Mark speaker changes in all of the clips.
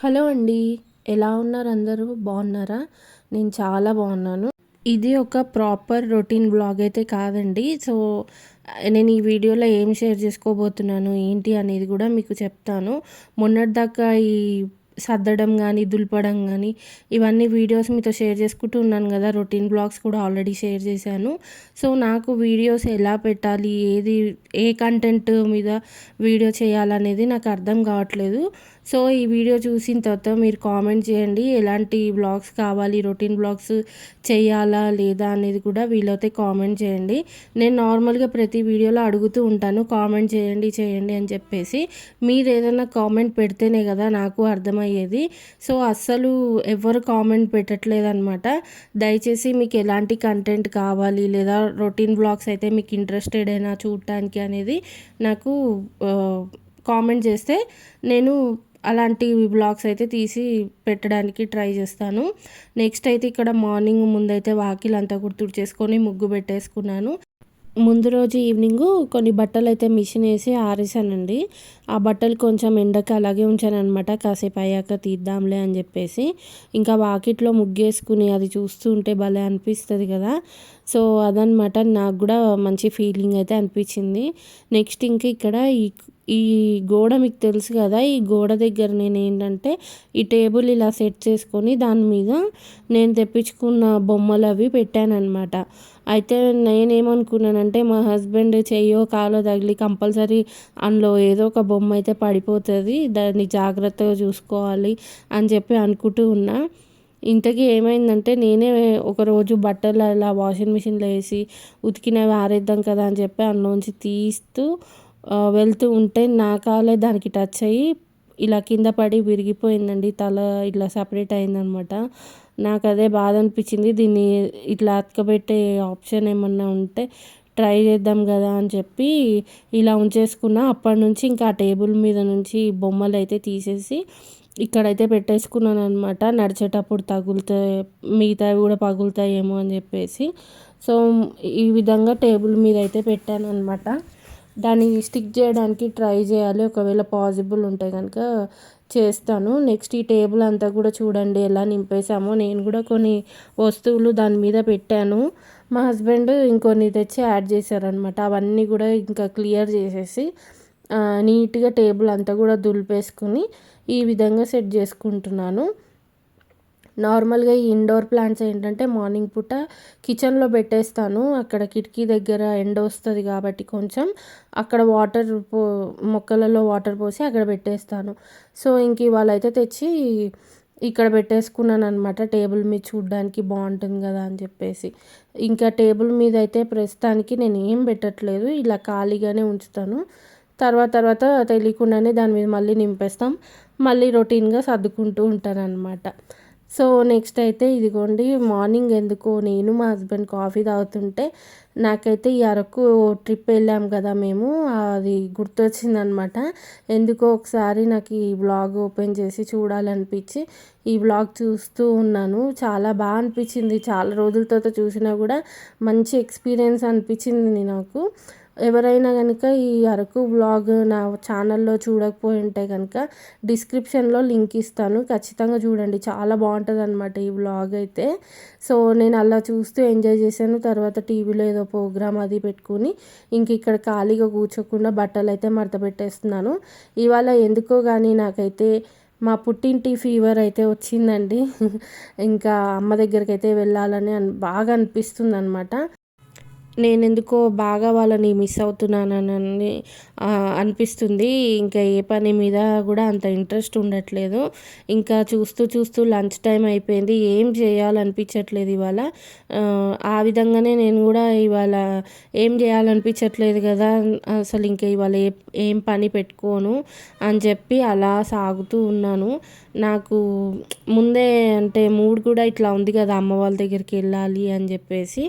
Speaker 1: Hello అండి. ఎలా ఉన్నారు అందరూ? బాగున్నారా? నేను చాలా బాగున్నాను. ఇది ఒక ప్రాపర్ రొటీన్ వ్లాగ్ అయితే కాదండి. నేను ఈ వీడియోలో ఏం షేర్ చేసుకోబోతున్నాను, ఏంటి అనేది కూడా మీకు చెప్తాను. మొన్నటిదాకా ఈ సర్దడం గానీ, దులపడం గానీ ఇవన్నీ వీడియోస్ మీతో షేర్ చేసుకుంటూ ఉన్నాను కదా! రొటీన్ వ్లాగ్స్ కూడా ఆల్రెడీ షేర్ చేశాను. నాకు వీడియోస్ ఎలా పెట్టాలి, ఏ కంటెంట్ మీద వీడియో చేయాలనేది నాకు అర్థం కావట్లేదు. ఈ వీడియో చూసిన తర్వాత మీరు కామెంట్ చేయండి. ఎలాంటి వ్లాగ్స్ కావాలి, రొటీన్ వ్లాగ్స్ చేయాలా లేదా అనేది కూడా వీలైతే కామెంట్ చేయండి. నేను నార్మల్గా ప్రతి వీడియోలో అడుగుతూ ఉంటాను, కామెంట్ చేయండి చేయండి అని చెప్పేసి. మీరు ఏదైనా కామెంట్ పెడితేనే కదా నాకు అర్థమయ్యేది. అస్సలు ఎవరు కామెంట్ పెట్టట్లేదన్నమాట. దయచేసి మీకు ఎలాంటి కంటెంట్ కావాలి, లేదా రొటీన్ వ్లాగ్స్ అయితే మీకు ఇంట్రెస్టెడ్ అయినా చూడటానికి అనేది నాకు కామెంట్ చేస్తే నేను అలాంటి వ్లాగ్స్ అయితే తీసి పెట్టడానికి ట్రై చేస్తాను. నెక్స్ట్ అయితే ఇక్కడ మార్నింగ్ ముందైతే వాకిలంతా కూడా తుడిచేసుకొని ముగ్గు పెట్టేసుకున్నాను. ముందు రోజు ఈవినింగు కొన్ని బట్టలు అయితే మిషన్ వేసి ఆరేసానండి. ఆ బట్టలు కొంచెం ఎండకి అలాగే ఉంచాను అనమాట. కాసేపు అయ్యాక తీద్దాంలే అని చెప్పేసి. ఇంకా వాకిట్లో ముగ్గేసుకుని అది చూస్తూ ఉంటే భలే అనిపిస్తుంది కదా! అదనమాట, నాకు కూడా మంచి ఫీలింగ్ అయితే అనిపించింది. నెక్స్ట్ ఇంకా ఇక్కడ ఈ గోడ మీకు తెలుసు కదా! ఈ గోడ దగ్గర నేను ఏంటంటే ఈ టేబుల్ ఇలా సెట్ చేసుకొని దాని మీద నేను తెప్పించుకున్న బొమ్మలు అవి పెట్టానన్నమాట. అయితే నేనేమనుకున్నానంటే మా హస్బెండ్ చెయ్యో కాలో తగిలి కంపల్సరీ అందులో ఏదో ఒక బొమ్మ అయితే పడిపోతుంది, దాన్ని జాగ్రత్తగా చూసుకోవాలి అని చెప్పి అనుకుంటూ ఉన్నా. ఇంతకీ ఏమైందంటే నేనే ఒకరోజు బట్టలు అలా వాషింగ్ మిషన్లో వేసి ఉతికినవి ఆరేద్దాం కదా అని చెప్పి అందులోంచి తీస్తూ వెళ్తూ ఉంటే నా కాలే దానికి టచ్ అయ్యి ఇలా కింద పడి విరిగిపోయిందండి. తల ఇట్లా సపరేట్ అయిందనమాట. నాకు అదే బాధ అనిపించింది. దీన్ని ఇట్లా అతకబెట్టే ఆప్షన్ ఏమన్నా ఉంటే ట్రై చేద్దాం కదా అని చెప్పి ఇలా ఉంచేసుకున్నా. అప్పటి నుంచి ఇంకా ఆ టేబుల్ మీద నుంచి బొమ్మలు అయితే తీసేసి ఇక్కడైతే పెట్టేసుకున్నాను అనమాట. నడిచేటప్పుడు తగులుతాయి, మిగతావి కూడా పగులుతాయేమో అని చెప్పేసి. ఈ విధంగా టేబుల్ మీద అయితే పెట్టాను అనమాట. దాన్ని స్టిక్ చేయడానికి ట్రై చేయాలి, ఒకవేళ పాసిబుల్ ఉంటే కనుక చేస్తాను. నెక్స్ట్ ఈ టేబుల్ అంతా కూడా చూడండి ఎలా నింపేసామో. నేను కూడా కొన్ని వస్తువులు దాని మీద పెట్టాను. మా హస్బెండ్ ఇంకొన్ని తెచ్చి యాడ్ చేశారనమాట. అవన్నీ కూడా ఇంకా క్లియర్ చేసేసి నీట్గా టేబుల్ అంతా కూడా దులిపేసుకుని ఈ విధంగా సెట్ చేసుకుంటున్నాను. నార్మల్గా ఈ ఇండోర్ ప్లాంట్స్ ఏంటంటే మార్నింగ్ పూట కిచెన్లో పెట్టేస్తాను. అక్కడ కిటికీ దగ్గర ఎండ వస్తుంది కాబట్టి కొంచెం అక్కడ మొక్కలలో వాటర్ పోసి అక్కడ పెట్టేస్తాను. ఇంక ఇవాళ అయితే తెచ్చి ఇక్కడ పెట్టేసుకున్నాను అనమాట. టేబుల్ మీద చూడడానికి బాగుంటుంది కదా అని చెప్పేసి. ఇంకా టేబుల్ మీద అయితే ప్రస్తుతానికి నేను ఏం పెట్టట్లేదు, ఇలా ఖాళీగానే ఉంచుతాను. తర్వాత తెలియకుండానే దాని మీద మళ్ళీ నింపేస్తాం, మళ్ళీ రొటీన్గా సర్దుకుంటూ ఉంటాను అనమాట. నెక్స్ట్ అయితే ఇదిగోండి, మార్నింగ్ ఎందుకో నేను మా హస్బెండ్ కాఫీ తాగుతుంటే నాకైతే ఈ అరకు ట్రిప్ వెళ్ళాం కదా మేము, అది గుర్తొచ్చిందనమాట. ఎందుకో ఒకసారి నాకు ఈ వ్లాగ్ ఓపెన్ చేసి చూడాలనిపించి ఈ వ్లాగ్ చూస్తూ ఉన్నాను. చాలా బాగా అనిపించింది. చాలా రోజుల తర్వాత చూసినా కూడా మంచి ఎక్స్పీరియన్స్ అనిపించింది నాకు. ఎవరైనా కనుక ఈ అరకు వ్లాగ్ నా ఛానల్లో చూడకపోయి ఉంటే కనుక డిస్క్రిప్షన్లో లింక్ ఇస్తాను, ఖచ్చితంగా చూడండి. చాలా బాగుంటుంది అనమాట ఈ వ్లాగ్ అయితే. నేను అలా చూస్తూ ఎంజాయ్ చేశాను. తర్వాత టీవీలో ఏదో ప్రోగ్రామ్ అది పెట్టుకుని ఇంక ఇక్కడ ఖాళీగా కూర్చోకుండా బట్టలు అయితే మడత పెట్టేస్తున్నాను. ఇవాళ ఎందుకో కానీ నాకైతే మా పుట్టింటి ఫీవర్ అయితే వచ్చిందండి. ఇంకా అమ్మ దగ్గరికి అయితే వెళ్ళాలని బాగా అనిపిస్తుంది అనమాట. నేనెందుకో బాగా వాళ్ళని మిస్ అవుతున్నానని అనిపిస్తుంది. ఇంకా ఏ పని మీద కూడా అంత ఇంట్రెస్ట్ ఉండట్లేదు. ఇంకా చూస్తూ లంచ్ టైం అయిపోయింది, ఏం చేయాలనిపించట్లేదు ఇవాళ. ఆ విధంగానే నేను కూడా ఇవాళ ఏం చేయాలనిపించట్లేదు కదా, అసలు ఇంకా ఇవాళ ఏం పని పెట్టుకోను అని చెప్పి అలా సాగుతూ ఉన్నాను. నాకు ముందే అంటే మూడ్ కూడా ఇట్లా ఉంది కదా, అమ్మ వాళ్ళ దగ్గరికి వెళ్ళాలి అని చెప్పేసి.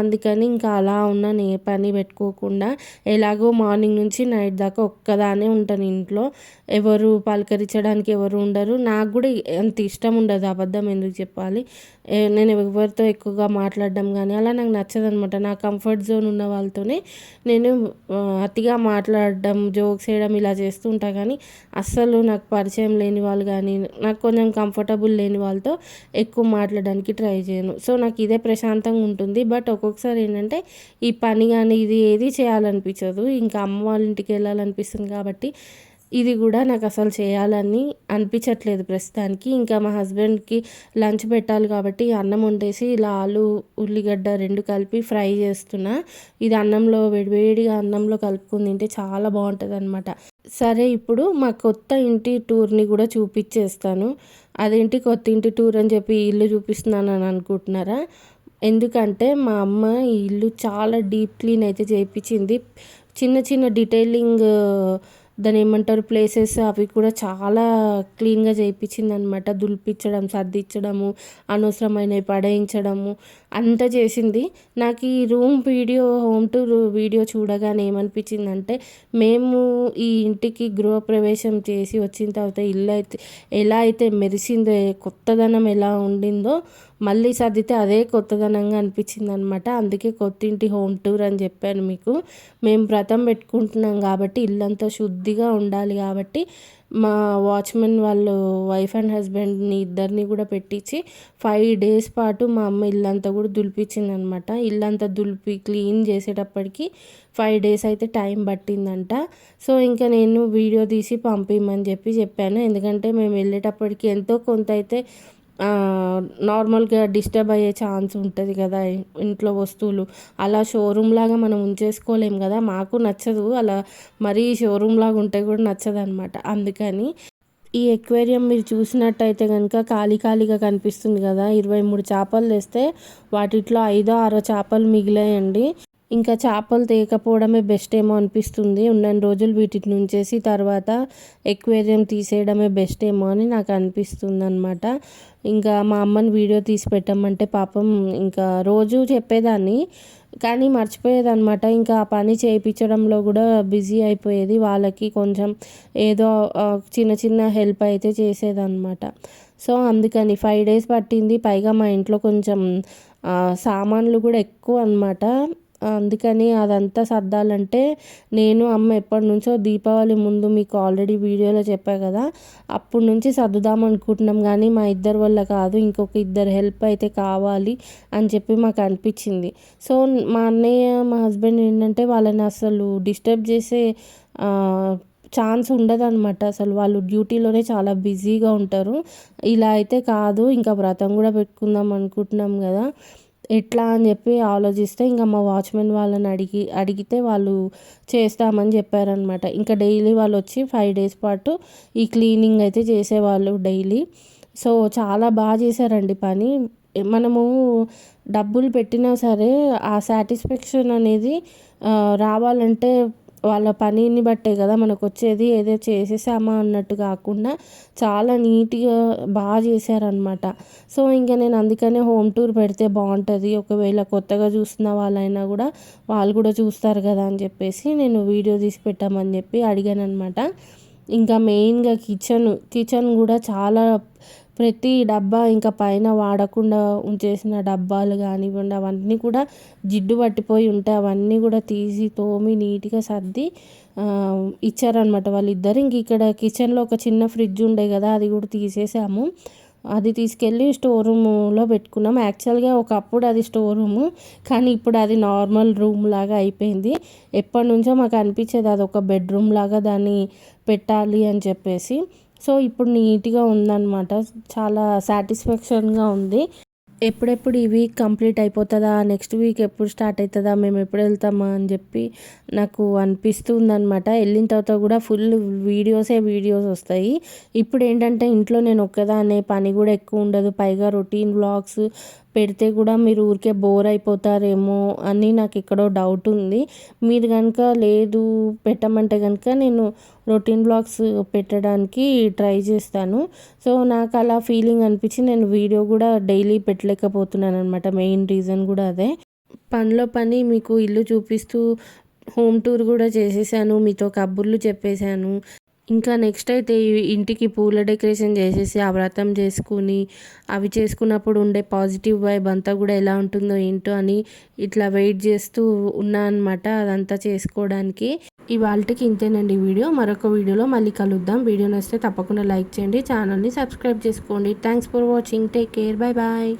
Speaker 1: అందుకని ఇంకా అలా ఉన్నాను ఏ పని పెట్టుకోకుండా. ఎలాగో మార్నింగ్ నుంచి నైట్ దాకా ఒక్కదాన్నే ఉంటాను ఇంట్లో. ఎవరు పలకరించడానికి ఎవరు ఉండరు. నాకు కూడా అంత ఇష్టం ఉండదు, అబద్ధం ఎందుకు చెప్పాలి. నేను ఎవరితో ఎక్కువగా మాట్లాడడం కానీ అలా నాకు నచ్చదనమాట. నా కంఫర్ట్ జోన్ ఉన్న వాళ్ళతోనే నేను అతిగా మాట్లాడడం, జోక్స్ వేయడం ఇలా చేస్తూ ఉంటా. కానీ అస్సలు నాకు పరిచయం లేని వాళ్ళు కానీ, నాకు కొంచెం కంఫర్టబుల్ లేని వాళ్ళతో ఎక్కువ మాట్లాడడానికి ట్రై చేయను. సో నాకు ఇదే ప్రశాంతంగా ఉంటుంది. బట్ ఒక్కొక్కసారి ఏంటంటే ఈ పని కానీ ఇది ఏది చేయాలనిపించదు. ఇంకా అమ్మ వాళ్ళ ఇంటికి వెళ్ళాలనిపిస్తుంది కాబట్టి ఇది కూడా నాకు అసలు చేయాలని అనిపించట్లేదు ప్రస్తుతానికి. ఇంకా మా హస్బెండ్కి లంచ్ పెట్టాలి కాబట్టి అన్నం వండేసి ఇలా ఆలు ఉల్లిగడ్డ 2 కలిపి ఫ్రై చేస్తున్నా. ఇది అన్నంలో వేడివేడిగా అన్నంలో కలుపుకొని తింటే చాలా బాగుంటుంది అనమాట. సరే, ఇప్పుడు మా కొత్త ఇంటి టూర్ని కూడా చూపించేస్తాను. అదేంటి కొత్త ఇంటి టూర్ అని చెప్పి ఇల్లు చూపిస్తున్నాను అని అనుకుంటున్నారా? ఎందుకంటే మా అమ్మ ఈ ఇల్లు చాలా డీప్ క్లీన్ అయితే చేయించింది. చిన్న చిన్న డీటెయిలింగ్, దాని ఏమంటారు, ప్లేసెస్ అవి కూడా చాలా క్లీన్గా చేయించింది అనమాట. దులిపించడం, సర్దించడము, అనవసరమైనవి పడేయించడము అంతా చేసింది. నాకు ఈ హోమ్ టూర్ వీడియో చూడగానే ఏమనిపించిందంటే, మేము ఈ ఇంటికి గృహప్రవేశం చేసి వచ్చిన తర్వాత ఇల్లు అయితే ఎలా అయితే మెరిసిందో, కొత్తదనం ఎలా ఉండిందో మళ్ళీ సర్దితే అదే కొత్తదనంగా అనిపించింది అనమాట. అందుకే కొత్తింటి హోమ్ టూర్ అని చెప్పాను మీకు. మేము వ్రతం పెట్టుకుంటున్నాం కాబట్టి ఇల్లంతా శుద్ధిగా ఉండాలి కాబట్టి మా వాచ్మెన్ వాళ్ళు వైఫ్ అండ్ హస్బెండ్ని ఇద్దరిని కూడా పెట్టించి 5 days పాటు మా అమ్మ ఇల్లంతా కూడా దులిపించింది అనమాట. ఇల్లంతా దులిపి క్లీన్ చేసేటప్పటికి 5 days అయితే టైం పట్టిందంట. సో ఇంకా నేను వీడియో తీసి పంపించమని చెప్పాను. ఎందుకంటే మేము వెళ్ళేటప్పటికి ఎంతో కొంత అయితే నార్మల్గా డిస్టర్బ్ అయ్యే ఛాన్స్ ఉంటుంది కదా ఇంట్లో వస్తువులు. అలా షోరూమ్ లాగా మనం ఉంచేసుకోలేము కదా, మాకు నచ్చదు అలా. మరీ షోరూమ్ లాగా ఉంటే కూడా నచ్చదు అనమాట. అందుకని ఈ ఎక్వేరియం మీరు చూసినట్టయితే కనుక ఖాళీగా కనిపిస్తుంది కదా. 23 చేపలు తెస్తే వాటిట్లో 5-6 చేపలు మిగిలాయండి. ఇంకా చేపలు తేకపోవడమే బెస్ట్ ఏమో అనిపిస్తుంది. ఉన్నన్ని రోజులు వీటిని ఉంచేసి తర్వాత ఎక్వేరియం తీసేయడమే బెస్ట్ ఏమో అని నాకు అనిపిస్తుంది అనమాట. ఇంకా మా అమ్మని వీడియో తీసి పెట్టమంటే పాపం ఇంకా రోజు చెప్పేదాన్ని కానీ మర్చిపోయేదన్నమాట. ఇంకా ఆ పని చేయించడంలో కూడా బిజీ అయిపోయేది. వాళ్ళకి కొంచెం ఏదో చిన్న హెల్ప్ అయితే చేసేదన్నమాట. సో అందుకని 5 days పట్టింది. పైగా మా ఇంట్లో కొంచెం సామాన్లు కూడా ఎక్కువ అనమాట. అందుకని అదంతా సర్దాలంటే నేను అమ్మ ఎప్పటి నుంచో దీపావళి ముందు మీకు ఆల్రెడీ వీడియోలో చెప్పా కదా, అప్పటి నుంచి సర్దుదాం అనుకుంటున్నాం. కానీ మా ఇద్దరి వల్ల కాదు, ఇంకొక ఇద్దరు హెల్ప్ అయితే కావాలి అని చెప్పి మాకు అనిపించింది. సో మా అన్నయ్య మా హస్బెండ్ ఏంటంటే వాళ్ళని అసలు డిస్టర్బ్ చేసే ఛాన్స్ ఉండదన్నమాట. అసలు వాళ్ళు డ్యూటీలోనే చాలా బిజీగా ఉంటారు. ఇలా అయితే కాదు, ఇంకా వ్రతం కూడా పెట్టుకుందాం అనుకుంటున్నాం కదా, ఎట్లా అని చెప్పి ఆలోచిస్తే ఇంకా మా వాచ్మెన్ వాళ్ళని అడిగితే వాళ్ళు చేస్తామని చెప్పారనమాట. ఇంకా డైలీ వాళ్ళు వచ్చి 5 days పాటు ఈ క్లీనింగ్ అయితే చేసేవాళ్ళు డైలీ. సో చాలా బాగా చేశారండి పని. మనము డబ్బులు పెట్టినా సరే ఆ సాటిస్ఫాక్షన్ అనేది రావాలంటే వాళ్ళ పనిని బట్టే కదా మనకు వచ్చేది. ఏదో చేసేసామా అన్నట్టు కాకుండా చాలా నీట్గా బాగా చేశారనమాట. సో ఇంకా నేను అందుకనే హోమ్ టూర్ పెడితే బాగుంటుంది, ఒకవేళ కొత్తగా చూస్తున్న వాళ్ళైనా కూడా వాళ్ళు కూడా చూస్తారు కదా అని చెప్పేసి నేను వీడియో తీసి పెట్టామని చెప్పి అడిగాను అనమాట. ఇంకా మెయిన్గా కిచెన్ కూడా చాలా ప్రతి డబ్బా ఇంకా పైన వాడకుండా ఉంచేసిన డబ్బాలు కానివ్వండి అవన్నీ కూడా జిడ్డు పట్టిపోయి ఉంటాయి. అవన్నీ కూడా తీసి తోమి నీట్గా సర్ది ఇచ్చారనమాట వాళ్ళిద్దరు. ఇంక ఇక్కడ కిచెన్లో ఒక చిన్న ఫ్రిడ్జ్ ఉండే కదా, అది కూడా తీసేసాము. అది తీసుకెళ్ళి స్టోర్ రూమ్లో పెట్టుకున్నాం. యాక్చువల్గా ఒకప్పుడు అది స్టోర్ రూము, కానీ ఇప్పుడు అది నార్మల్ రూమ్ లాగా అయిపోయింది. ఎప్పటి నుంచో మాకు అనిపించేది అది ఒక బెడ్రూమ్ లాగా దాన్ని పెట్టాలి అని చెప్పేసి. సో ఇప్పుడు నీట్గా ఉందన్నమాట, చాలా సాటిస్ఫాక్షన్గా ఉంది. ఎప్పుడెప్పుడు ఈ వీక్ కంప్లీట్ అయిపోతుందా, నెక్స్ట్ వీక్ ఎప్పుడు స్టార్ట్ అవుతుందా, మేము ఎప్పుడు వెళ్తామా అని చెప్పి నాకు అనిపిస్తుంది అనమాట. వెళ్ళిన తర్వాత కూడా ఫుల్ వీడియోస్ వస్తాయి. ఇప్పుడు ఏంటంటే ఇంట్లో నేను ఒక్కదాన్నే, పని కూడా ఎక్కువ ఉండదు. పైగా రొటీన్ వ్లాగ్స్ పెడితే కూడా మీరు ఊరికే బోర్ అయిపోతారేమో అని నాకు ఎక్కడో డౌట్ ఉంది. మీరు కనుక లేదు పెట్టమంటే కనుక నేను రొటీన్ బ్లాగ్స్ పెట్టడానికి ట్రై చేస్తాను. సో నాకు అలా ఫీలింగ్ అనిపించి నేను వీడియో కూడా డైలీ పెట్టలేకపోతున్నాను అనమాట. మెయిన్ రీజన్ కూడా అదే. పనిలో పని మీకు ఇల్లు చూపిస్తూ హోమ్ టూర్ కూడా చేసేసాను. మీతో కబుర్లు చెప్పేసాను. ఇంకా నెక్స్ట్ అయితే ఇంటికి పూల డెకరేషన్ చేసేసి ఆ వ్రతం చేసుకుని అవి చేసుకున్నప్పుడు ఉండే పాజిటివ్ వైబ్ అంతా కూడా ఎలా ఉంటుందో ఏంటో అని ఇట్లా వెయిట్ చేస్తూ ఉన్నా అనమాట అదంతా చేసుకోవడానికి. ఇవాళకి ఇంతేనండి వీడియో. మరొక వీడియోలో మళ్ళీ కలుద్దాం. వీడియో నచ్చితే తప్పకుండా లైక్ చేయండి, ఛానల్ని సబ్స్క్రైబ్ చేసుకోండి. Thanks for watching. Take care. Bye bye.